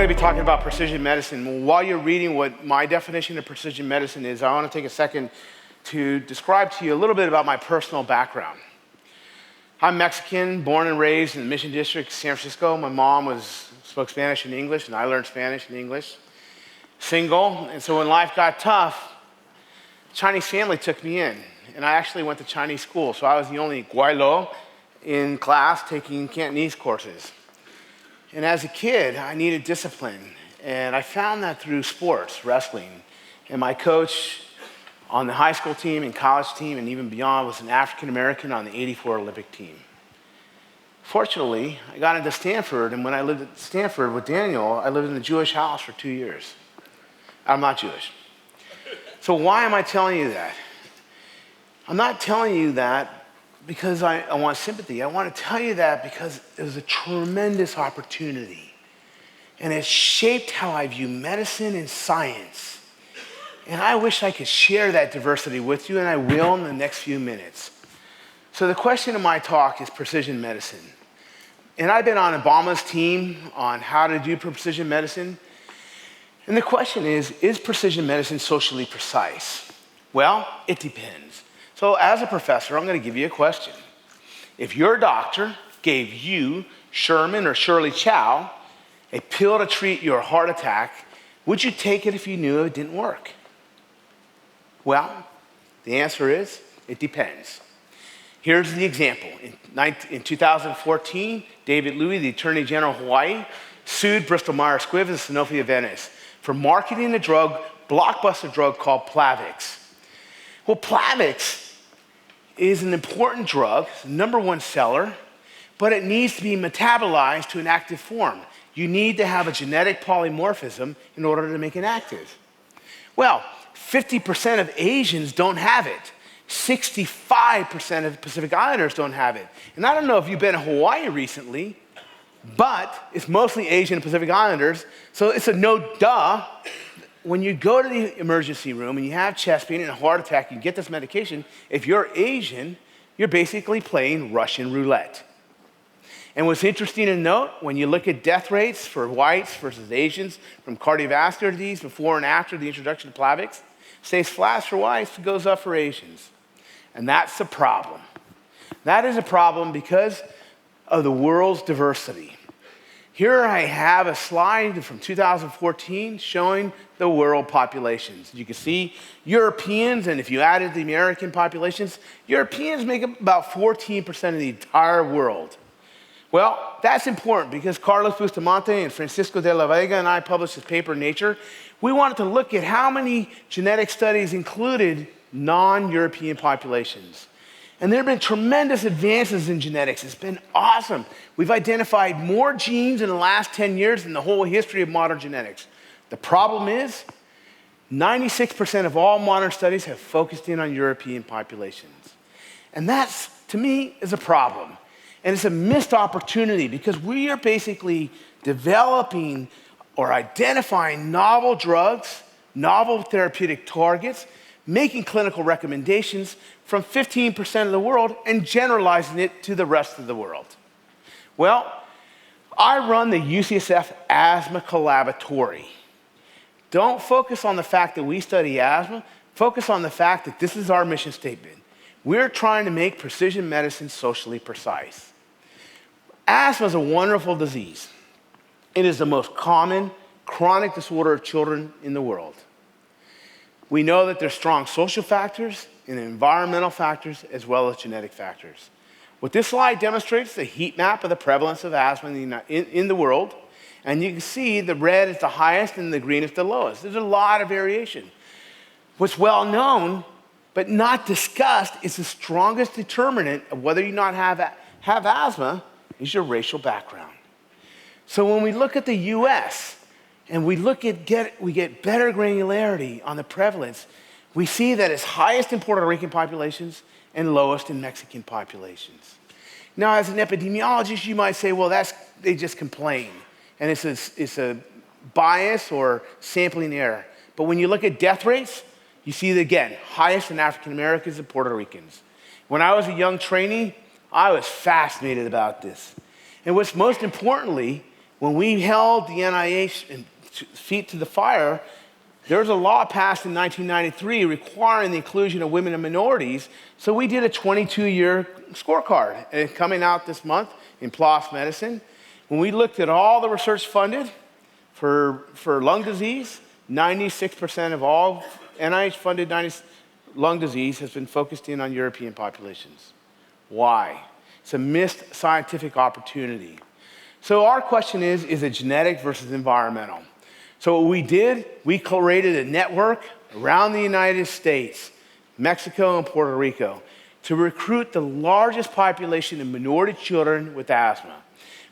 going to be talking about precision medicine. While you're reading what my definition of precision medicine is, I want to take a second to describe to you a little bit about my personal background. I'm Mexican, born and raised in the Mission District, San Francisco. My mom spoke Spanish and English, and I learned Spanish and English. Single, and so when life got tough, a Chinese family took me in, and I actually went to Chinese school, so I was the only guaylo in class taking Cantonese courses. And as a kid, I needed discipline, and I found that through sports, wrestling. And my coach on the high school team and college team and even beyond was an African American on the '84 Olympic team. Fortunately, I got into Stanford, and when I lived at Stanford with Daniel, I lived in a Jewish house for 2 years. I'm not Jewish. So why am I telling you that? I'm not telling you that because I want sympathy. I want to tell you that because it was a tremendous opportunity. And it shaped how I view medicine and science. And I wish I could share that diversity with you, and I will in the next few minutes. So the question of my talk is precision medicine. And I've been on Obama's team on how to do precision medicine. And the question is precision medicine socially precise? Well, it depends. So as a professor, I'm going to give you a question. If your doctor gave you, Sherman or Shirley Chow, a pill to treat your heart attack, would you take it if you knew it didn't work? Well, the answer is, it depends. Here's the example. In 2014, David Louis, the Attorney General of Hawaii, sued Bristol Myers Squibb and Sanofi of Venice for marketing a blockbuster drug called Plavix. Well, Plavix is an important drug, it's the #1 seller, but it needs to be metabolized to an active form. You need to have a genetic polymorphism in order to make it active. Well, 50% of Asians don't have it. 65% of Pacific Islanders don't have it. And I don't know if you've been to Hawaii recently, but it's mostly Asian and Pacific Islanders, so it's a no-duh. When you go to the emergency room and you have chest pain and a heart attack, you get this medication, if you're Asian, you're basically playing Russian roulette. And what's interesting to note, when you look at death rates for whites versus Asians from cardiovascular disease before and after the introduction of Plavix, stays flat for whites, goes up for Asians. And that's a problem. That is a problem because of the world's diversity. Here I have a slide from 2014 showing the world populations. You can see Europeans, and if you added the American populations, Europeans make up about 14% of the entire world. Well, that's important because Carlos Bustamante and Francisco de la Vega and I published this paper in Nature. We wanted to look at how many genetic studies included non-European populations. And there have been tremendous advances in genetics. It's been awesome. We've identified more genes in the last 10 years than the whole history of modern genetics. The problem is 96% of all modern studies have focused in on European populations. And that, to me, is a problem. And it's a missed opportunity because we are basically developing or identifying novel drugs, novel therapeutic targets, making clinical recommendations from 15% of the world and generalizing it to the rest of the world. Well, I run the UCSF Asthma Collaboratory. Don't focus on the fact that we study asthma, focus on the fact that this is our mission statement. We're trying to make precision medicine socially precise. Asthma is a wonderful disease. It is the most common chronic disorder of children in the world. We know that there's strong social factors and environmental factors as well as genetic factors. What this slide demonstrates is a heat map of the prevalence of asthma in the world, and you can see the red is the highest and the green is the lowest. There's a lot of variation. What's well known but not discussed is the strongest determinant of whether you not have asthma is your racial background. So when we look at the US and we get better granularity on the prevalence, we see that it's highest in Puerto Rican populations and lowest in Mexican populations. Now, as an epidemiologist, you might say, well, they just complain. And it's a bias or sampling error. But when you look at death rates, you see it again, highest in African Americans and Puerto Ricans. When I was a young trainee, I was fascinated about this. And what's most importantly, When we held the NIH feet to the fire, there was a law passed in 1993 requiring the inclusion of women and minorities. So we did a 22-year scorecard, and it's coming out this month in PLOS Medicine. When we looked at all the research funded for lung disease, 96% of all NIH-funded lung disease has been focused in on European populations. Why? It's a missed scientific opportunity. So our question is it genetic versus environmental? So what we did, we created a network around the United States, Mexico and Puerto Rico, to recruit the largest population of minority children with asthma.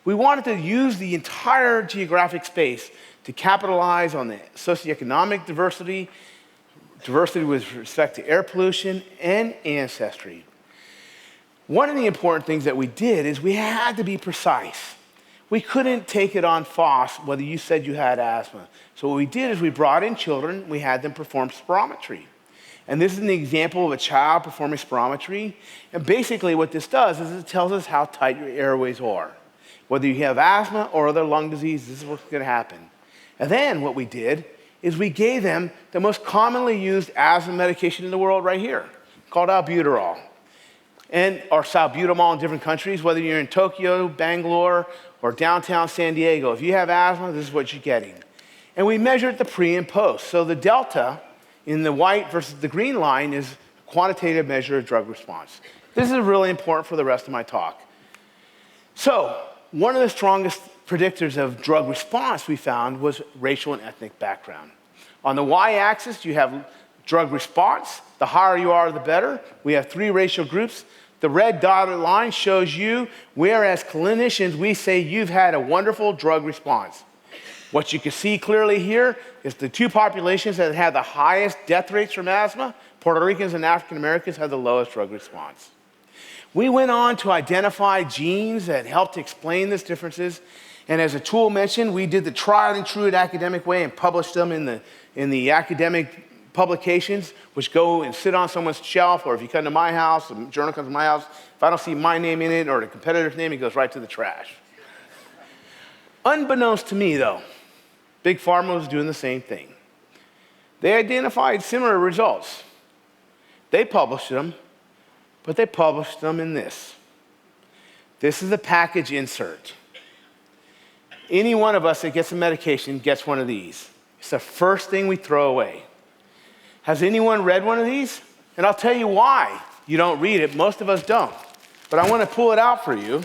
We wanted to use the entire geographic space to capitalize on the socioeconomic diversity with respect to air pollution and ancestry. One of the important things that we did is we had to be precise. We couldn't take it on FOSS whether you said you had asthma. So what we did is we brought in children, we had them perform spirometry. And this is an example of a child performing spirometry. And basically what this does is it tells us how tight your airways are. Whether you have asthma or other lung disease, this is what's going to happen. And then what we did is we gave them the most commonly used asthma medication in the world right here, called albuterol. Or salbutamol in different countries, whether you're in Tokyo, Bangalore, or downtown San Diego. If you have asthma, this is what you're getting. And we measured the pre and post. So the delta in the white versus the green line is a quantitative measure of drug response. This is really important for the rest of my talk. So one of the strongest predictors of drug response we found was racial and ethnic background. On the y-axis, you have drug response. The higher you are, the better. We have 3 racial groups. The red dotted line shows you where, as clinicians, we say you've had a wonderful drug response. What you can see clearly here is the 2 populations that had the highest death rates from asthma, Puerto Ricans and African Americans, had the lowest drug response. We went on to identify genes that helped to explain these differences. And as Atul mentioned, we did the tried and true academic way and published them in the academic publications, which go and sit on someone's shelf, or if you come to my house, the journal comes to my house, if I don't see my name in it or the competitor's name, it goes right to the trash. Unbeknownst to me, though, Big Pharma was doing the same thing. They identified similar results. They published them, but they published them in this. This is a package insert. Any one of us that gets a medication gets one of these. It's the first thing we throw away. Has anyone read one of these? And I'll tell you why you don't read it. Most of us don't. But I want to pull it out for you.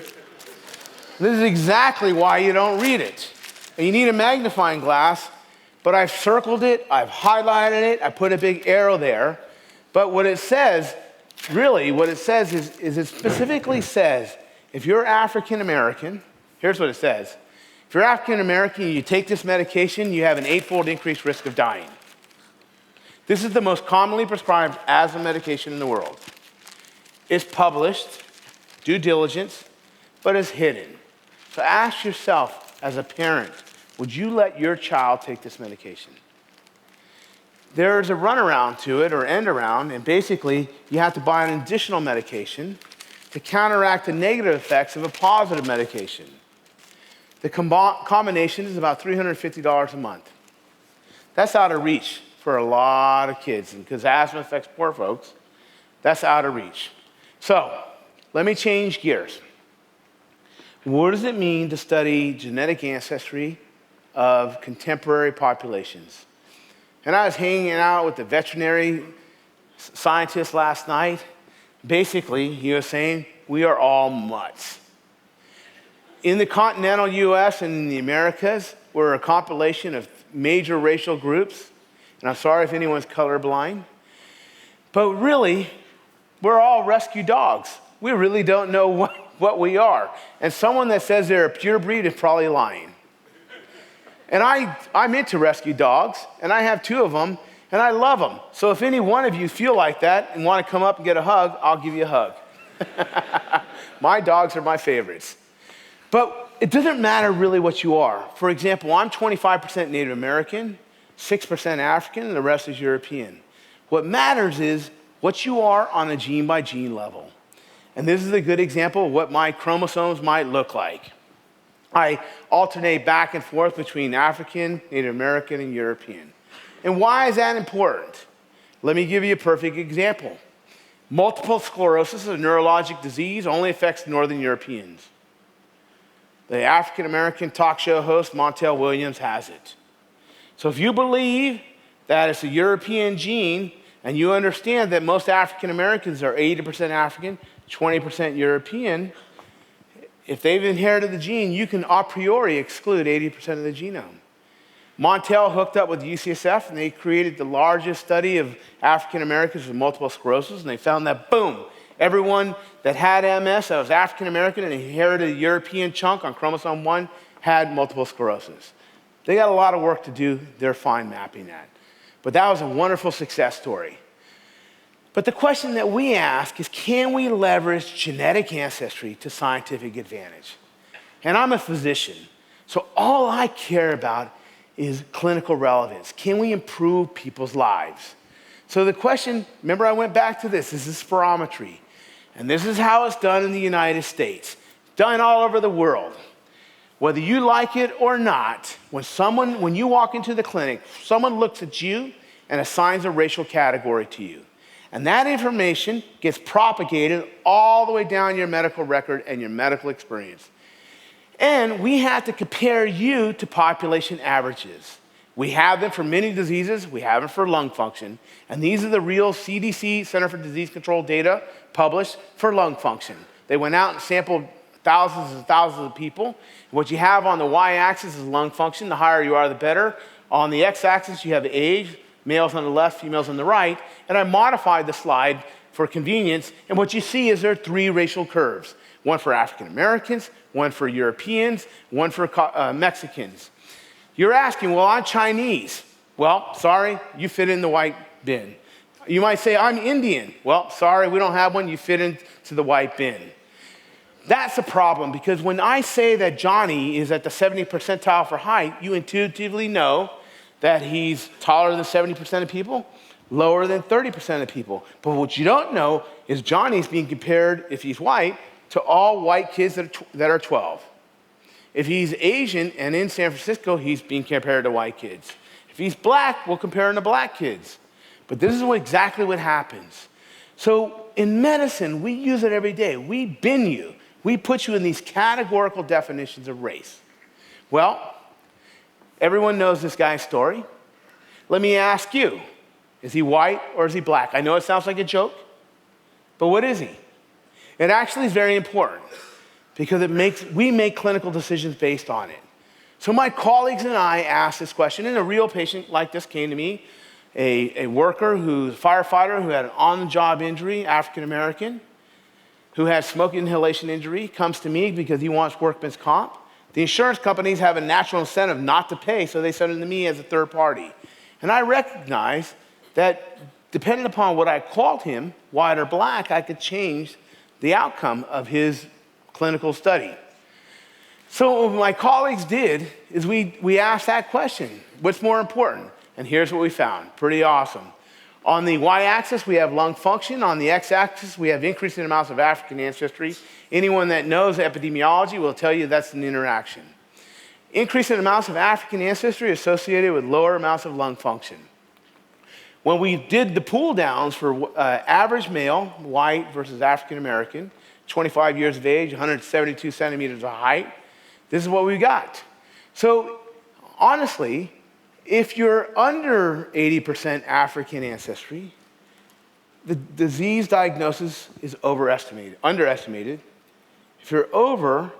This is exactly why you don't read it. And you need a magnifying glass, but I've circled it, I've highlighted it, I put a big arrow there. But what it says, really, what it says is it specifically says, if you're African American, here's what it says. If you're African American and you take this medication, you have an 8-fold increased risk of dying. This is the most commonly prescribed asthma medication in the world. It's published, due diligence, but it's hidden. So ask yourself, as a parent, would you let your child take this medication? There's a runaround to it, or end around, and basically you have to buy an additional medication to counteract the negative effects of a positive medication. The combination is about $350 a month. That's out of reach for a lot of kids, and because asthma affects poor folks, that's out of reach. So let me change gears. What does it mean to study genetic ancestry of contemporary populations? And I was hanging out with the veterinary scientist last night. Basically, he was saying, we are all mutts. In the continental US and in the Americas, we're a compilation of major racial groups. And I'm sorry if anyone's colorblind. But really, we're all rescue dogs. We really don't know what we are. And someone that says they're a pure breed is probably lying. And I'm into rescue dogs, and I have 2 of them, and I love them. So if any one of you feel like that and want to come up and get a hug, I'll give you a hug. My dogs are my favorites. But it doesn't matter really what you are. For example, I'm 25% Native American, 6% African, and the rest is European. What matters is what you are on a gene-by-gene level. And this is a good example of what my chromosomes might look like. I alternate back and forth between African, Native American, and European. And why is that important? Let me give you a perfect example. Multiple sclerosis, a neurologic disease, only affects Northern Europeans. The African American talk show host, Montel Williams, has it. So if you believe that it's a European gene, and you understand that most African Americans are 80% African, 20% European, if they've inherited the gene, you can a priori exclude 80% of the genome. Montel hooked up with UCSF, and they created the largest study of African Americans with multiple sclerosis, and they found that, boom, everyone that had MS that was African American and inherited a European chunk on chromosome 1 had multiple sclerosis. They got a lot of work to do. They're fine mapping that. But that was a wonderful success story. But the question that we ask is, can we leverage genetic ancestry to scientific advantage? And I'm a physician, so all I care about is clinical relevance. Can we improve people's lives? So the question, remember I went back to this is spirometry. And this is how it's done in the United States, done all over the world. Whether you like it or not, when you walk into the clinic, someone looks at you and assigns a racial category to you. And that information gets propagated all the way down your medical record and your medical experience. And we have to compare you to population averages. We have them for many diseases, we have them for lung function, and these are the real CDC, Center for Disease Control data, published for lung function. They went out and sampled thousands and thousands of people. What you have on the y-axis is lung function. The higher you are, the better. On the x-axis, you have age, males on the left, females on the right, and I modified the slide for convenience, and what you see is there are 3 racial curves. One for African Americans, one for Europeans, one for Mexicans. You're asking, well, I'm Chinese. Well, sorry, you fit in the white bin. You might say, I'm Indian. Well, sorry, we don't have one. You fit into the white bin. That's a problem, because when I say that Johnny is at the 70th percentile for height, you intuitively know that he's taller than 70% of people, lower than 30% of people. But what you don't know is Johnny's being compared, if he's white, to all white kids that are 12. If he's Asian and in San Francisco, he's being compared to white kids. If he's black, we'll compare him to black kids. But this is exactly what happens. So in medicine, we use it every day. We bin you. We put you in these categorical definitions of race. Well, everyone knows this guy's story. Let me ask you, is he white or is he black? I know it sounds like a joke, but what is he? It actually is very important, because we make clinical decisions based on it. So my colleagues and I asked this question, and a real patient like this came to me, a worker who's a firefighter who had an on-the-job injury, African American, who had smoke inhalation injury, comes to me because he wants workman's comp. The insurance companies have a natural incentive not to pay, so they send it to me as a third party. And I recognize that depending upon what I called him, white or black, I could change the outcome of his clinical study. So what my colleagues did is we asked that question, what's more important? And here's what we found, pretty awesome. On the y-axis, we have lung function. On the x-axis, we have increasing amounts of African ancestry. Anyone that knows epidemiology will tell you that's an interaction. Increasing amounts of African ancestry associated with lower amounts of lung function. When we did the pull downs for average male, white versus African American, 25 years of age, 172 centimeters of height, this is what we got. So honestly, if you're under 80% African ancestry, the disease diagnosis is underestimated. If you're over,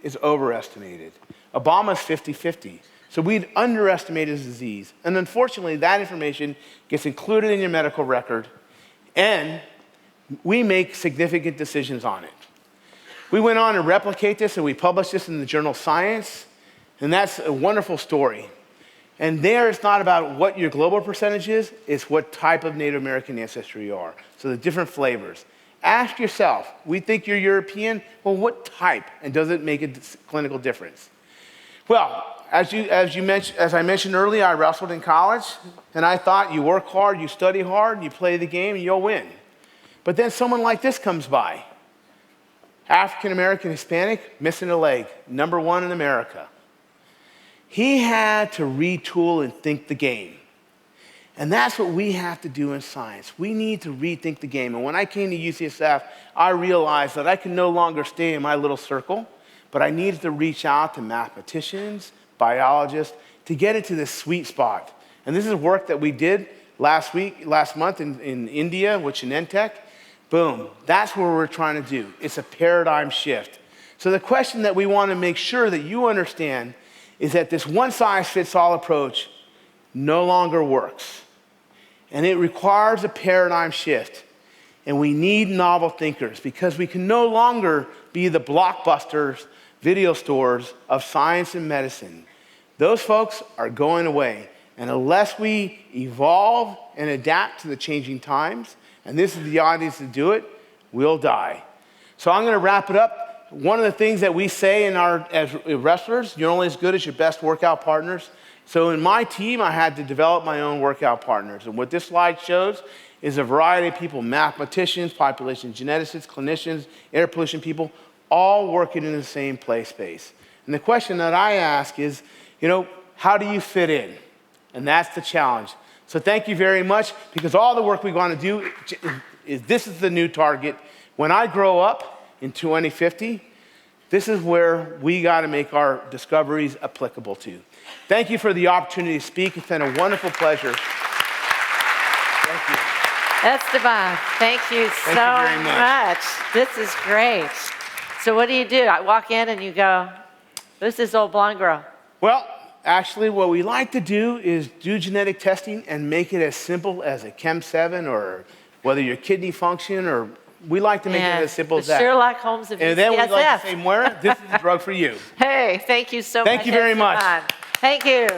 it's overestimated. Obama's 50-50. So we'd underestimated his disease. And unfortunately, that information gets included in your medical record, and we make significant decisions on it. We went on to replicate this, and we published this in the journal Science, and that's a wonderful story. And there, it's not about what your global percentage is, it's what type of Native American ancestry you are. So the different flavors. Ask yourself, we think you're European, well, what type? And does it make a clinical difference? Well, as I mentioned earlier, I wrestled in college, and I thought you work hard, you study hard, you play the game, and you'll win. But then someone like this comes by. African American, Hispanic, missing a leg, #1 in America. He had to retool and think the game. And that's what we have to do in science. We need to rethink the game. And when I came to UCSF, I realized that I could no longer stay in my little circle, but I needed to reach out to mathematicians, biologists, to get into this sweet spot. And this is work that we did last month in India with Genentech. Boom, that's what we're trying to do. It's a paradigm shift. So the question that we want to make sure that you understand is that this one-size-fits-all approach no longer works. And it requires a paradigm shift. And we need novel thinkers because we can no longer be the blockbusters, video stores of science and medicine. Those folks are going away. And unless we evolve and adapt to the changing times, and this is the audience to do it, we'll die. So I'm going to wrap it up. One of the things that we say as wrestlers, you're only as good as your best workout partners. So in my team, I had to develop my own workout partners. And what this slide shows is a variety of people, mathematicians, population geneticists, clinicians, air pollution people, all working in the same play space. And the question that I ask is, how do you fit in? And that's the challenge. So thank you very much, because all the work we want to do is this is the new target. When I grow up in 2050, this is where we got to make our discoveries applicable to. Thank you for the opportunity to speak. It's been a wonderful pleasure. Thank you. Esteban, thank you so very much. This is great. So what do? I walk in and you go, this is old blonde girl. Well, actually, what we like to do is do genetic testing and make it as simple as a Chem7 or whether your kidney function, or we like to make it as simple as that. Sherlock Holmes of And then we like to say, Moira, this is the drug for you. Hey, thank you so much. Thank you very much. Thank you.